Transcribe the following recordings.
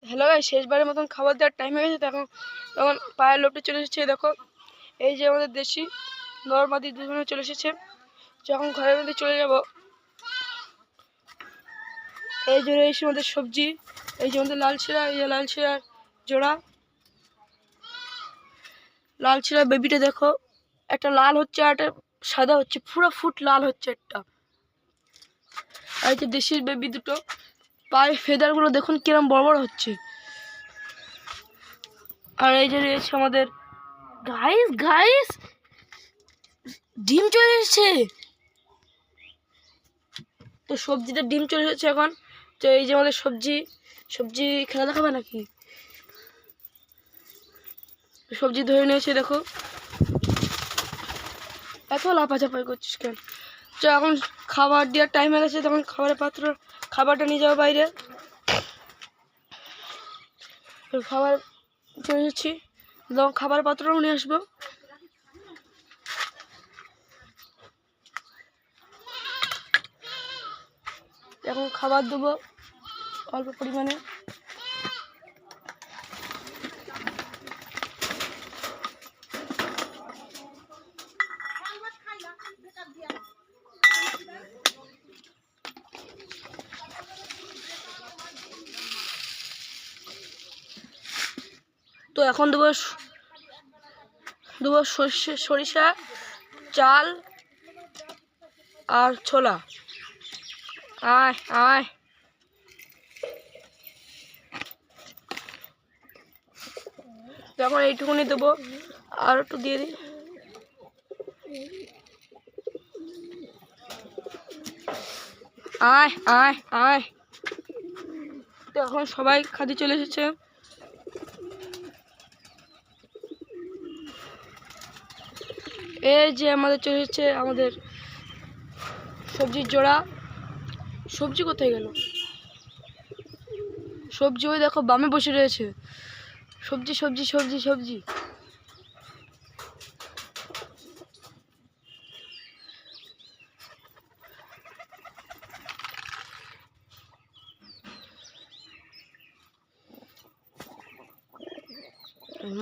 Hello guys, শেষবারের মতন খাবার দেওয়ার টাইম হয়ে গেছে। তখন পায়ের লোকটা চলে এসেছে। দেখো, এই যে আমাদের দেশি নরমাদি দুজনে চলে এসেছে। যখন ঘরের মধ্যে চলে যাব, এই যে রয়েছে আমাদের সবজি, এই যে আমাদের লাল ছিঁড়া, এই যে লাল ছিঁড়ার জোড়া, লাল ছিঁড়া বেবিটা দেখো, একটা লাল হচ্ছে আর একটা সাদা হচ্ছে, পুরো ফুট লাল হচ্ছে একটা। আর এই যে দেশির বেবি দুটো, পায়ের ফেদারগুলো দেখুন কিরম বড় বড় হচ্ছে। আর এই যে রয়েছে আমাদের গাইস ডিম চলে এসেছে। তো সবজিতে ডিম চলে এসেছে এখন। তো এই যে আমাদের সবজি খেলা দেখাবে নাকি? সবজি ধরে নিয়েছে দেখো। এত লাফাঝাপাই করছিস কেন? তো এখন খাবার দেওয়ার টাইম হয়ে গেছে। তখন খাবারটা নিয়ে যাবো বাইরে। খাবার চলে এসেছি, তখন খাবার পাত্রও নিয়ে আসবো। এখন খাবার দেবো অল্প পরিমাণে। তো এখন দেবো সরিষা, চাল আর ছোলা। আয় আয়, এখন এইটুকুনি দেবো, আর একটু দিয়ে দিই। আয় আয় আয়। তো এখন সবাই খাদি চলে এসেছে। এই যে আমাদের চলে এসেছে আমাদের সবজির জোড়া। সবজি কোথায় গেল? সবজি ওই দেখো বামে বসে রয়েছে। সবজি সবজি সবজি সবজি।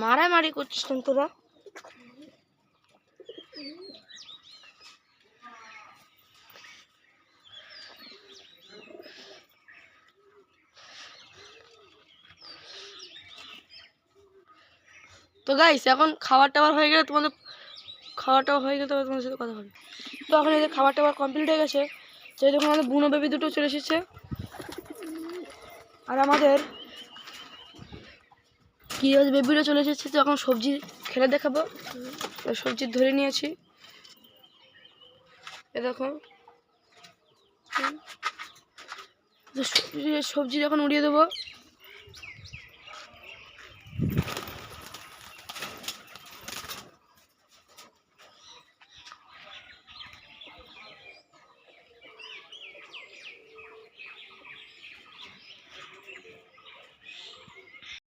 মারামারি করছিস কেন তোরা? তো গাইস, এখন খাবার টাবার হয়ে গেলে তোমাদের সাথে কথা হবে। তো এখন এই যে খাবার টাবার কমপ্লিট হয়ে গেছে। তো এই দেখুন আমাদের বুনো বেবি দুটো চলে এসেছে। আর আমাদের কি বেবিটা চলে এসেছে। তো এখন সবজি খেলে দেখাবো। সবজি ধরে নিয়েছি, এ দেখো। সবজি এখন উড়িয়ে দেবো।